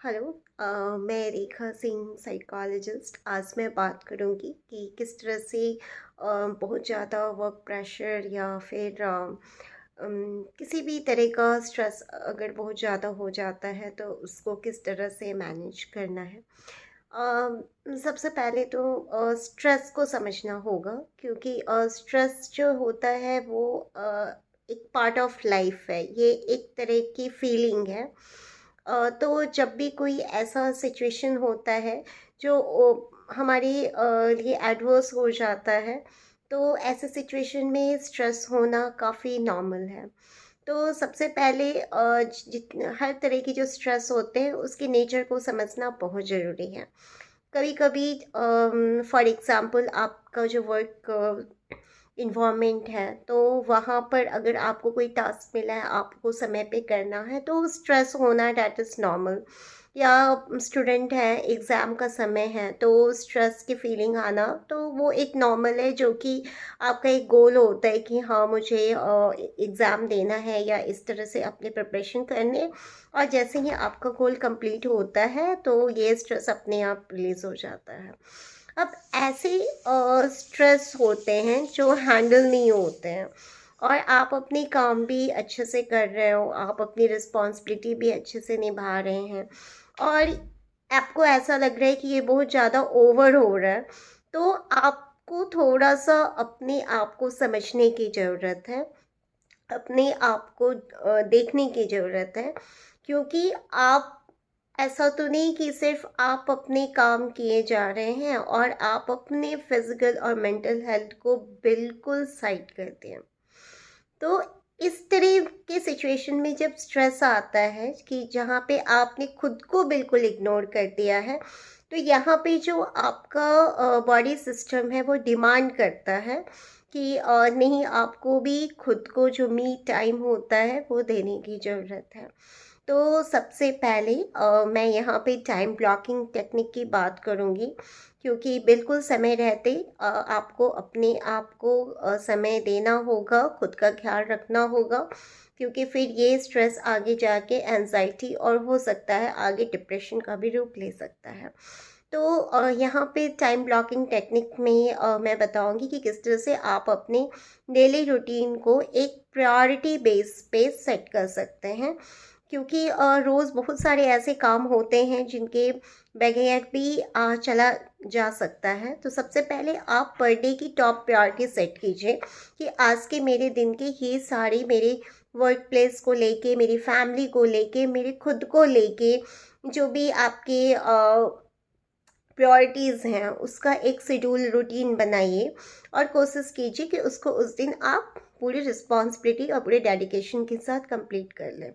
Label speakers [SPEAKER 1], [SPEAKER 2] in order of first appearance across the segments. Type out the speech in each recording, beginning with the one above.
[SPEAKER 1] Hello. मैं रेखा Singh psychologist. आज मैं बात करूँगी कि किस तरह से बहुत ज़्यादा वर्क प्रेशर या फिर किसी भी तरह का स्ट्रेस अगर बहुत ज़्यादा हो जाता है तो उसको किस तरह से मैनेज करना है। सबसे पहले तो स्ट्रेस को समझना होगा, क्योंकि स्ट्रेस जो होता है वो एक पार्ट ऑफ लाइफ है। ये एक तरह की फीलिंग है। तो जब भी कोई ऐसा सिचुएशन होता है जो हमारे लिए एडवर्स हो जाता है, तो ऐसे सिचुएशन में स्ट्रेस होना काफ़ी नॉर्मल है। तो सबसे पहले हर तरह की जो स्ट्रेस होते हैं उसके नेचर को समझना बहुत ज़रूरी है। कभी-कभी फॉर एग्ज़ाम्पल आपका जो वर्क इन्वायरमेंट है, तो वहाँ पर अगर आपको कोई टास्क मिला है, आपको समय पे करना है, तो स्ट्रेस होना दैट इज़ नॉर्मल। या स्टूडेंट है, एग्ज़ाम का समय है, तो स्ट्रेस की फीलिंग आना तो वो एक नॉर्मल है, जो कि आपका एक गोल होता है कि हाँ, मुझे एग्ज़ाम देना है या इस तरह से अपनी प्रिपरेशन करनी है। और जैसे ही आपका गोल कंप्लीट होता है, तो ये स्ट्रेस अपने आप रिलीज़ हो जाता है। अब ऐसे स्ट्रेस होते हैं जो हैंडल नहीं होते हैं, और आप अपनी काम भी अच्छे से कर रहे हो, आप अपनी रिस्पॉन्सिबिलिटी भी अच्छे से निभा रहे हैं, और आपको ऐसा लग रहा है कि ये बहुत ज़्यादा ओवर हो रहा है, तो आपको थोड़ा-सा अपने आप को समझने की ज़रूरत है, अपने आप को देखने की ज़रूरत है। क्योंकि आप ऐसा तो नहीं कि सिर्फ़ आप अपने काम किए जा रहे हैं और आप अपने फ़िज़िकल और मेंटल हेल्थ को बिल्कुल साइड कर दें। तो इस तरह के सिचुएशन में जब स्ट्रेस आता है कि जहाँ पे आपने खुद को बिल्कुल इग्नोर कर दिया है, तो यहाँ पे जो आपका बॉडी सिस्टम है वो डिमांड करता है कि नहीं, आपको भी खुद को जो मी टाइम होता है वो देने की ज़रूरत है। तो सबसे पहले मैं यहाँ पे टाइम ब्लॉकिंग टेक्निक की बात करूँगी, क्योंकि बिल्कुल समय रहते आपको अपने आप को समय देना होगा, खुद का ख्याल रखना होगा, क्योंकि फिर ये स्ट्रेस आगे जाके एंजाइटी और हो सकता है आगे डिप्रेशन का भी रूप ले सकता है। तो यहाँ पे टाइम ब्लॉकिंग टेक्निक में मैं बताऊँगी कि किस तरह से आप अपने डेली रूटीन को एक प्रायोरिटी बेस पे सेट कर सकते हैं। क्योंकि रोज़ बहुत सारे ऐसे काम होते हैं जिनके बगैर भी चला जा सकता है। तो सबसे पहले आप पर डे की टॉप प्रायोरिटी सेट कीजिए कि आज के मेरे दिन के ये सारे मेरे वर्क प्लेस को लेके, मेरी फैमिली को लेके, मेरे खुद को लेके जो भी आपके प्रायोरिटीज़ हैं, उसका एक शेड्यूल रूटीन बनाइए, और कोशिश कीजिए कि उसको उस दिन आप पूरी रिस्पॉन्सिबिलिटी और पूरे डेडिकेशन के साथ कंप्लीट कर लें।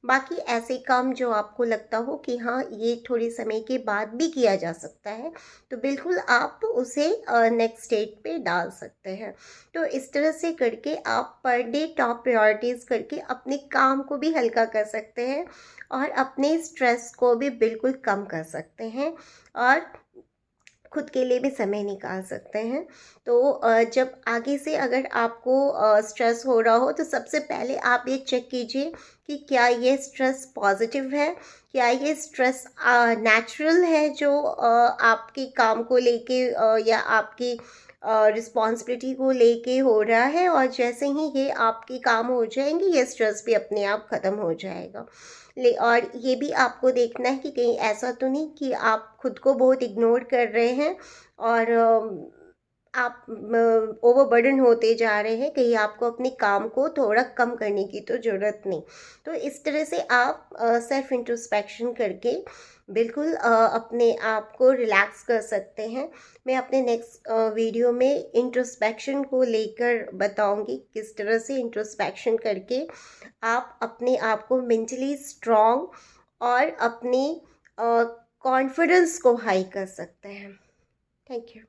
[SPEAKER 1] बाकी ऐसे काम जो आपको लगता हो कि हाँ, ये थोड़े समय के बाद भी किया जा सकता है, तो बिल्कुल आप उसे नेक्स्ट स्टेज पे डाल सकते हैं। तो इस तरह से करके आप पर डे टॉप प्रायोरिटीज़ करके अपने काम को भी हल्का कर सकते हैं, और अपने स्ट्रेस को भी बिल्कुल कम कर सकते हैं, और खुद के लिए भी समय निकाल सकते हैं। तो जब आगे से अगर आपको स्ट्रेस हो रहा हो, तो सबसे पहले आप ये चेक कीजिए कि क्या ये स्ट्रेस पॉजिटिव है, क्या ये स्ट्रेस नेचुरल है, जो आपके काम को लेके या आपकी रिस्पॉन्सिबिलिटी को लेके हो रहा है, और जैसे ही ये आपके काम हो जाएंगे, ये स्ट्रेस भी अपने आप ख़त्म हो जाएगा। और ये भी आपको देखना है कि कहीं ऐसा तो नहीं कि आप खुद को बहुत इग्नोर कर रहे हैं, और आप ओवरबर्डन होते जा रहे हैं, कहीं आपको अपने काम को थोड़ा कम करने की तो ज़रूरत नहीं। तो इस तरह से आप सेल्फ इंट्रोस्पेक्शन करके बिल्कुल अपने आप को रिलैक्स कर सकते हैं। मैं अपने नेक्स्ट वीडियो में इंट्रोस्पेक्शन को लेकर बताऊंगी, किस तरह से इंट्रोस्पेक्शन करके आप अपने आप को मेंटली स्ट्रॉन्ग और अपनी कॉन्फिडेंस को हाई कर सकते हैं। Thank you.